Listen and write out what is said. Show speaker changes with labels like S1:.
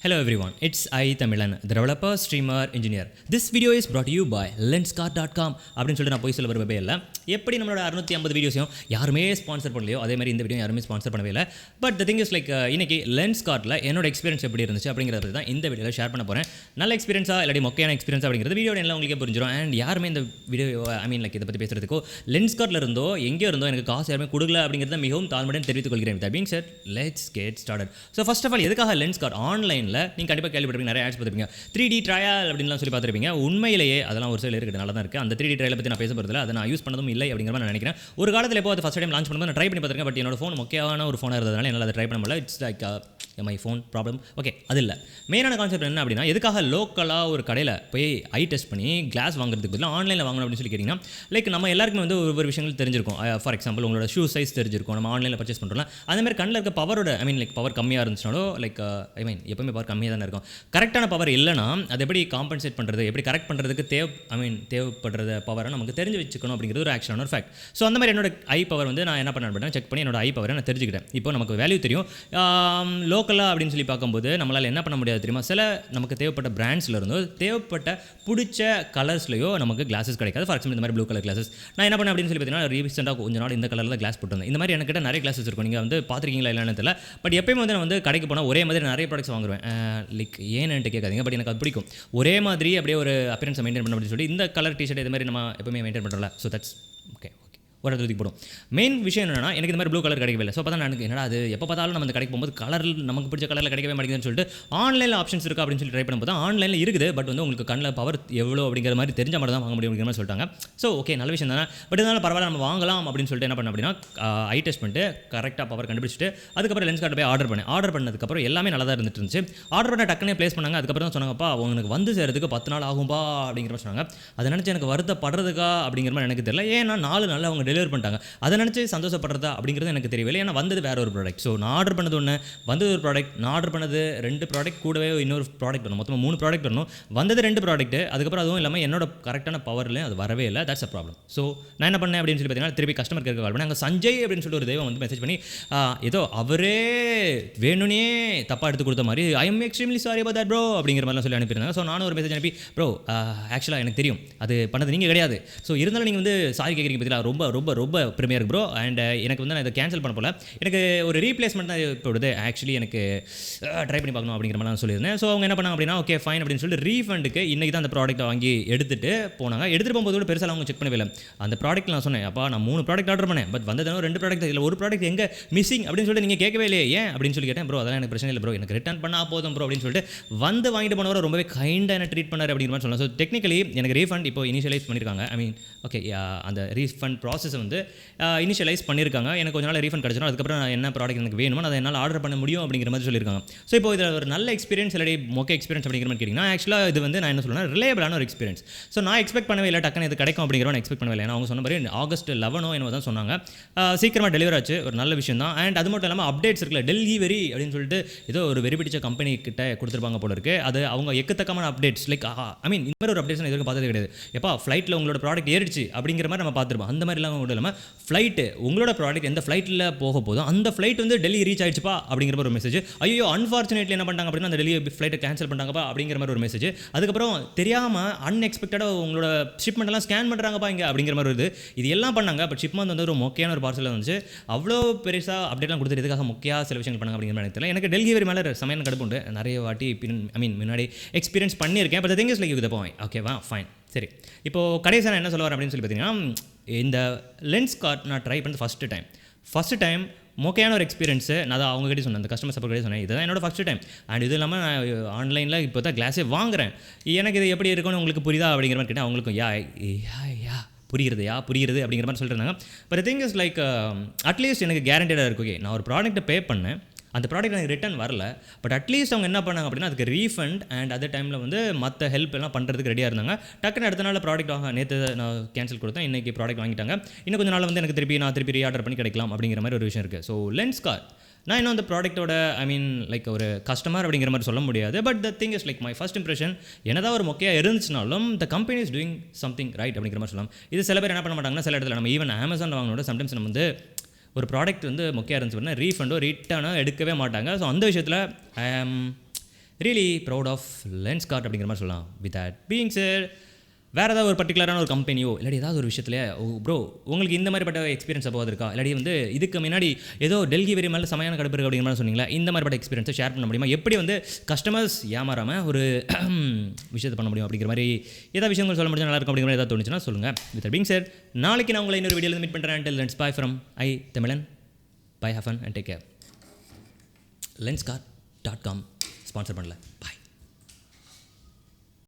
S1: Hello everyone, it's I.Tamizhan, the developer, streamer, engineer. This video is brought to you by LensKart.com. அப்படின்னு சொல்லிட்டு நான் போய் சொல்ல வரவே இல்லை. எப்படி நம்மளோட 650 வீடியோஸையும் யாருமே ஸ்பான்சர் பண்ணலையோ அதே மாதிரி இந்த வீடியோ யாருமே ஸ்பான்சர் பண்ணவே இல்லை. But the thing is like இன்னைக்கு LensKartல என்னோட எக்ஸ்பீரியன்ஸ் எப்படி இருந்துச்சு அப்படிங்கிறது தான் இந்த வீடியோவில் ஷேர் பண்ண போகிறேன். நல்ல எக்ஸ்பீரியன்ஸா இல்லாட்டி மொக்கையான எக்ஸ்பீரியன்ஸ் அப்படிங்கிறது வீடியோ எல்லாம் உங்களுக்கு புரிஞ்சிடும். அண்ட் யாருமே இந்த வீடியோ லைக் இதை பற்றி பேசுறதுக்கோ LensKartல இருந்தோ எங்கேயோ இருந்தோ எனக்கு காசு யாருமே கொடுக்கல அப்படிங்கிறத மிகவும் தாழ்மையுடன் தெரிவித்துக் கொள்கிறேன். That being said, let's get started. So first of all, எதுக்காக LensKart ஆன்லைனில் நீங்கள் கண்டிப்பாக கேள்விப்பட்டிருப்பீங்க, நிறைய ஆட்ஸ் பார்த்துருப்பீங்க. 3D ட்ரையல் அப்படின்லாம் சொல்லி பார்த்துருப்பீங்க. உண்மையிலேயே அதெல்லாம் ஒரு சில இருக்குது, நல்லா தான் இருக்குது. அந்த 3D ட்ரையலை பற்றி நான் பேச போகிறதில்ல, அதை நான் யூஸ் பண்ணதும் இல்லை அப்படிங்கிற மாதிரி நான் நினைக்கிறேன். ஒரு காலத்தில் எப்போ அது ஃபஸ்ட் டைம் லான்ச் பண்ணும்போது நான் ட்ரை பண்ணி பார்த்துருக்கேன். பட் என்னோட ஃபோன் முக்கியமான ஒரு ஃபோனாக இருந்ததுனால என்னால் அதை ட்ரை பண்ண முடியல. It's like my phone problem. Okay, அது இல்லை. மெயினான கான்செப்ட் என்ன அப்படின்னா, எதுக்காக லோக்கலாக ஒரு கடையில் போய் ஐ டெஸ்ட் பண்ணி கிளாஸ் வாங்குறதுக்கு பதிலாக ஆன்லைனில் வாங்கணும் அப்படின்னு சொல்லி கேட்டிங்கன்னா, லைக் நம்ம எல்லாருக்குமே வந்து ஒவ்வொரு விஷயங்கள் தெரிஞ்சிருக்கும். ஃபார் எக்ஸாம்பிள் உங்களோட ஷூ சைஸ் தெரிஞ்சிருக்கும், நம்ம ஆன்லைனில் பர்ச்சேஸ் பண்ணுறோம். அந்த மாதிரி கண்ணில் இருக்க பவரோட லைக் பவர் கம்மியாக இருந்துச்சுனாலோ லைக் எப்பவுமே பவர் கம்மியாக தானே இருக்கும். கரெக்டான பவர் இல்லைனா அதை எப்படி காம்பன்சேட் பண்ணுறது, எப்படி கரெக்ட் பண்ணுறதுக்கு தேவைப்படுற பவரை நமக்கு தெரிஞ்சு வச்சுக்கணும் அப்படிங்கிறது ஒரு ஆக்ஷனான ஒரு ஃபேக்ட். ஸோ அந்த மாதிரி என்னோட ஐ பவர் வந்து நான் என்ன பண்ணேன், செக் பண்ணி என்னோட ஐ பவரை நான் தெரிஞ்சுக்கிட்டேன். இப்போ நமக்கு வேல்யூ தெரியும். லோக்கலாக அப்படின்னு சொல்லி பார்க்கும்போது நம்மளால் என்ன பண்ண முடியாது தெரியுமா, சில நமக்கு தேவைப்பட்ட பிராண்ட்ஸில் இருந்தோ தேவைப்பட்ட பிடிச்ச கலர்ஸ்லையோ நமக்கு கிளாஸஸ் கிடைக்காது. ஃபார் எக்ஸாம்பிள் இந்த மாதிரி ப்ளூ கலர் கிளாஸஸ் நான் என்ன பண்ணேன் அப்படின்னு சொல்லி பார்த்தீங்கன்னா, ரீசெண்டாக கொஞ்ச நாள் இந்த கலரில் கிளாஸ் போட்டிருந்தேன். இந்த மாதிரி எனக்கு நிறைய கிளாஸஸ் இருக்கும், நீங்கள் வந்து பார்த்துருக்கீங்களா இல்லைன்னு தெரியல. பட் எப்பயுமே வந்து நான் வந்து கடைக்கு போனால் ஒரே மாதிரி நிறைய ப்ராடக்ட்ஸ் வாங்குவேன். லைக் ஏன்னு கேட்காதீங்க, பட் எனக்கு அது பிடிக்கும். ஒரே மாதிரி அப்படியே ஒரு அப்பியரன்ஸை மெயின்டைன் பண்ண அப்படின்னு சொல்லி இந்த கலர் டிஷர்ட் இது மாதிரி நம்ம எப்பவுமே மெயின்டைன் பண்ணுறோம்ல. ஸோ தட்ஸ் ஓகே ஒரு இடத்துக்கு போடும். மெயின் விஷயம் என்னன்னா, எனக்கு இந்த மாதிரி ப்ளூ கலர் கிடைக்கவே இல்லை. ஸோ அப்போ தான் எனக்கு என்னடா அது எப்போ பார்த்தாலும் நம்ம இந்த கடைக்கு போகும்போது கலர் நமக்கு பிடிச்ச கலரில் கிடைக்கவே மாட்டேங்குதுன்னு சொல்லிட்டு ஆன்லைனில் ஆப்ஷன்ஸ் இருக்குது அப்படின்னு சொல்லி ட்ரை பண்ணும்போது ஆன்லைனில் இருக்குது. பட் வந்து உங்களுக்கு கண்ணில் பவர் எவ்வளோ அப்படிங்கிற மாதிரி தெரிஞ்ச மாதிரி தான் வாங்க முடியும் அப்படிங்கிற மாதிரி சொல்லிட்டாங்க. ஸோ ஓகே, நல்ல விஷயம் தானே. பட் இருந்தாலும் பரவாயில்ல, நம்ம வாங்கலாம் அப்படின்னு சொல்லிட்டு என்ன பண்ண அப்படின்னா, ஐ டெஸ்ட் பண்ணிட்டு கரெக்டாக பவர் கண்டுபிடிச்சிட்டு அதுக்கப்புறம் LensKart போய் ஆர்டர் பண்ணதுக்கப்புறம் எல்லாமே நல்லா தான் இருந்துட்டு இருந்துச்சு. ஆர்டர் பண்ண டக்குனே ப்ளேஸ் பண்ணாங்க. அதுக்கப்புறம் தான் சொன்னாங்கப்பா உங்களுக்கு வந்து சேர்றதுக்கு 10 நாள் ஆகும்பா அப்படிங்கிற மாதிரி சொன்னாங்க. அதை நினச்சி எனக்கு வருத்தப்படுறதுக்கா அப்படிங்கிற மாதிரி எனக்கு தெரியல. ஏன்னா 4 நாளில் அவங்க டெலிவரி பண்ணிட்டாங்க. அதை நினச்சி சந்தோஷப்படுறதா அப்படிங்கிறது எனக்கு தெரியவில்லை. ஏன்னா வந்தது வேற ஒரு ப்ராடக்ட். ஸோ நான் ஆர்டர் பண்ணது ஒன்று, வந்தது ஒரு ப்ராடக்ட். நான் ஆர்டர் பண்ணது 2 ப்ராடக்ட், கூடவே இன்னொரு ப்ராடக்ட் வரணும். மொத்தமாக 3 ப்ராடக்ட் வரணும். வந்தது 2 ப்ராடக்ட். அதுக்கப்புறம் அதுவும் இல்லாமல் என்னோட கரெக்டான பவர்லேயும் அது வரவே இல்லை. That's a problem. ஸோ நான் என்ன பண்ணேன் அப்படின்னு சொல்லி பார்த்தீங்கன்னா, திருப்பி கஸ்டமர் கேர்க்கு கால் பண்ணேன். அங்கே சஞ்சய் அப்படின்னு சொல்லி ஒரு தெய்வம் வந்து மெசேஜ் பண்ணி ஏதோ அவரே வேணும்னே தப்பாக எடுத்து கொடுத்த மாதிரி I am extremely sorry about that bro அப்படிங்கிற மாதிரிலாம் சொல்லி அனுப்பியிருந்தாங்க. ஸோ நானும் ஒரு மெசேஜ் அனுப்பி, ப்ரோ ஆக்சுவலாக எனக்கு தெரியும் அது பண்ணது நீங்கள் கிடையாது. ஸோ இருந்தாலும் நீங்கள் வந்து சாரி கேட்குறீங்க பார்த்தீங்களா, ரொம்ப ரொம்ப ரொம்ப பெருமையாக இருக்கு ப்ரோ. அண்ட் எனக்கு வந்து நான் இதை கேன்சல் பண்ண போல, எனக்கு ஒரு ரீப்ளேஸ்மெண்ட் தான் போடுது. ஆக்சுவலி எனக்கு ட்ரை பண்ணி பார்க்கணும் அப்படிங்கிற மாதிரி நான் சொல்லியிருந்தேன். ஸோ அவங்க என்ன பண்ணாங்க அப்படின்னா, ஓகே ஃபைன் அப்படின்னு சொல்லிட்டு ரீஃபண்டுக்கு இன்றைக்கி தான் அந்த ப்ராடக்ட்டை வாங்கி எடுத்துகிட்டு போனாங்க. எடுத்துகிட்டு போகும்போது கூட பெருசாக அவங்க செக் பண்ணவே இல்லை. அந்த ப்ராடக்ட் நான் சொன்னேன், அப்பா நான் 3 ப்ராடக்ட் ஆர்டர் பண்ணேன், பட் வந்ததும் 2 ப்ராடக்ட், இல்லை ஒரு ப்ராடக்ட் எங்கே மிஸ்ஸிங் அப்படின்னு சொல்லிட்டு நீங்கள் கேட்கவே இல்லையே ஏன் அப்படின்னு சொல்லி கேட்டேன். ப்ரோ அதெல்லாம் எனக்கு பிரச்சனை இல்லை ப்ரோ, எனக்கு ரிட்டர்ன் பண்ணால் போதும் ப்ரோ அப்படின்னு சொல்லிட்டு வந்து வாங்கிட்டு போனவரை ரொம்பவே கைண்டாக என்ன ட்ரீட் பண்ணார் அப்படிங்கிற மாதிரி சொல்லலாம். ஸோ டெக்னிக்கலி எனக்கு ரீஃபண்ட் இப்போ இனிஷியலைஸ் பண்ணியிருக்காங்க. ஓகே அந்த ரீஃபண்ட் ப்ராசஸ் வந்து இனிஷியலைஸ் பண்ணியிருக்காங்க. எனக்கு கொஞ்ச நாள் ரீஃபண்ட் கிடச்சிடும். அதுக்கப்புறம் நான் என்ன ப்ராடக்ட் எனக்கு வேணுமோ அதை என்னால் ஆர்டர் பண்ண முடியும் அப்படிங்கிற மாதிரி சொல்லியிருக்காங்க. ஸோ இப்போ இதில் ஒரு நல்ல எக்ஸ்பீரியன்ஸ் இல்லாட்டி மொக்க எக்ஸ்பீரியன்ஸ் அப்படிங்கிற மாதிரி கேட்டிங்கன்னா, ஆக்சுவலாக இது வந்து நான் என்ன சொல்லுவேன், ரிலேபிளான ஒரு எக்ஸ்பீரியன்ஸ். ஸோ நான் எக்ஸ்பெக்ட் பண்ணவே இல்லை டக்குன்னு இது கிடைக்கும் அப்படிங்கிற நான் எக்ஸ்பெக்ட் பண்ணவே இல்லை. அவங்க சொன்ன மாதிரி ஆகஸ்ட் 11 என்னவோ தான் சொன்னாங்க. சீக்கிரமாக டெலிவரி ஆச்சு, ஒரு நல்ல விஷயம் தான். அண்ட் அது மட்டும் இல்லாமல் அப்டேட்ஸ் இருக்குல்ல, டெலிவரி அப்படின்னு சொல்லிட்டு ஏதோ ஒரு வெறி பிடிச்ச கம்பெனி கிட்ட கொடுத்துருப்பாங்க போல இருக்குது. அது அவங்க எக்கத்தக்கமான அப்டேட்ஸ், லைக் இந்த மாதிரி ஒரு அப்டேட்ஸ் நான் இதுக்கு பார்த்தது கிடையாது. எப்பா ஃப்ளைட்டில் உங்களோட ப்ராடக்ட் ஏறிடுச்சு அப்படிங்கிற மாதிரி நம்ம பார்த்துருப்போம். அந்த மாதிரி இல்லாமல் கூட இல்லாமல் ஃப்ளைட்டு உங்களோட ப்ராடக்ட் எந்த ஃப்ளைட்டில் போக போதும் அந்த ஃப்ளைட் வந்து டெல்லி ரீச் ஆயிடுச்சுப்பா அப்படிங்கிற மாதிரி ஒரு மெசேஜ். ஐயோ அன்ஃபார்ச்சுனேட்லி என்ன பண்ணிட்டாங்க அப்படின்னா, அந்த டெல்லி ஃப்ளைட்டை கேன்சல் பண்ணிட்டாங்கப்பா அப்படிங்கிற மாதிரி ஒரு மெசேஜ். அதுக்கப்புறம் தெரியாமல் அன்எக்ஸ்பெக்டடாக உங்களோட ஷிப்மெண்ட் எல்லாம் ஸ்கேன் பண்ணுறாங்கப்பா இங்கே அப்படிங்கிற மாதிரி வருது. இது எல்லாம் பண்ணாங்க. பட் ஷிப்மெண்ட் வந்து ஒரு மொக்கையான ஒரு பார்சல் வந்துச்சு. அவ்வளோ பெருசாக அப்டேட்லாம் கொடுத்துட்டு இதுக்காக மொக்கையாக சில விஷயங்கள் பண்ணாங்க அப்படிங்கிற மாதிரி தெரியல. எனக்கு டெலிவரி மேலே சமையல் கடுப்பு உண்டு. நிறைய வாட்டி முன்னாடி எக்ஸ்பீரியன்ஸ் பண்ணியிருக்கேன். பட் திங் இஸ் லைக் இது போவேன். ஓகேவா ஃபைன் சரி. இப்போது கடைசியாக நான் என்ன சொல்ல வரேன் அப்படின்னு சொல்லி பார்த்தீங்கன்னா, இந்த LensKart நான் ட்ரை பண்ணது ஃபஸ்ட்டு டைம் மொக்கையான ஒரு எக்ஸ்பீரியன்ஸு. நான் தான் அவங்ககிட்ட சொன்னேன், அந்த கஸ்டமர் சப்போர்ட் கிட்டே சொன்னேன், இதுதான் என்னோட ஃபஸ்ட்டு டைம். அண்ட் இது இல்லாமல் நான் ஆன்லைனில் இப்போ தான் கிளாஸே வாங்குறேன். எனக்கு இது எப்படி இருக்குன்னு உங்களுக்கு புரியுதா அப்படிங்கிற மாதிரி கேட்டேன். அவங்களுக்கும் யா புரியுறது அப்படிங்கிற மாதிரி சொல்லிட்டு இருந்தாங்க. But thing is like at least எனக்கு கேரண்டடாக இருக்கு. ஓகே நான் ஒரு ப்ராடக்ட்டை பே பண்ணேன், அந்த ப்ராடக்ட் எனக்கு ரிட்டன் வரல. பட் அட்லீஸ்ட் அவங்க என்ன பண்ணாங்க அப்படின்னா, அதுக்கு ரீஃபண்ட் அண்ட் அதே டைமில் வந்து மற்ற ஹெல்ப் எல்லாம் பண்ணுறதுக்கு ரெடியாக இருந்தாங்க. டக்குன்னு அடுத்த நாள் ப்ராடக்ட் நேற்று நான் கேன்சல் கொடுத்தேன், இன்றைக்கி ப்ராடக்ட் வாங்கிட்டாங்க. இன்னும் கொஞ்சம் நாள் வந்து எனக்கு திருப்பி ரீஆர்டர் பண்ணி கிடைக்கலாம் அப்படிங்கிற மாதிரி ஒரு விஷயம் இருக்குது. ஸோ LensKart நான் இன்னும் அந்த ப்ராடக்ட்டோட லைக் ஒரு கஸ்டமர் அப்படிங்கிற மாதிரி சொல்ல முடியாது. But the thing is like my first impression என்னதான் ஒரு மொக்கையாக இருந்துச்சுனாலும் the company is doing something right அப்படிங்கிற மாதிரி சொல்லலாம். இது சில பேர் என்ன பண்ண மாட்டாங்கன்னா, சில இடத்துல நம்ம ஈவன் Amazon வாங்கினோட சம்டைம்ஸ் நம்ம வந்து ஒரு ப்ராடக்ட் வந்து மொக்கையாக இருந்துச்சு அப்படின்னா ரீஃபண்டோ ரிட்டர்னோ எடுக்கவே மாட்டாங்க. ஸோ அந்த விஷயத்தில் ரியலி ப்ரௌட் ஆஃப் லென்ஸ்கார்ட் அப்படிங்கிற மாதிரி சொல்லலாம். வித் தட் பீயிங் சார், வேறு ஏதாவது ஒரு பர்டிகுலரான ஒரு கம்பெனியோ இல்லாட்டி ஏதாவது ஒரு விஷயத்தில் ப்ரோ உங்களுக்கு இந்த மாதிரிப்பட்ட எக்ஸ்பீரியன்ஸ் அப்போ இருக்கா, இல்லாட்டி வந்து இதுக்கு முன்னாடி ஏதோ டெல்லி வெரி மேலே சமையான கடுப்பு இருக்குது அப்படிங்கிற மாதிரி சொன்னீங்களா, இந்த மாதிரிப்பட்ட எக்ஸ்பீரியன்ஸை ஷேர் பண்ண முடியுமா, எப்படி வந்து கஸ்டமர்ஸ் ஏமாறாமல் ஒரு விஷயத்தை பண்ண முடியும் அப்படிங்கிற மாதிரி ஏதாவது விஷயங்கள் சொல்ல முடிஞ்சா நல்லா இருக்கும் அப்படிங்கிற மாதிரி ஏதாவது தோணுச்சுன்னா சொல்லுங்கள். வித் பீயிங் சார், நாளைக்கு நான் உங்களை இன்னொரு வீடியோவில் மீட் பண்ணுறேன். until then, bye from I.Tamizhan. Bye, have fun and take care. LensKart.com sponsor பண்ணல. பாய்.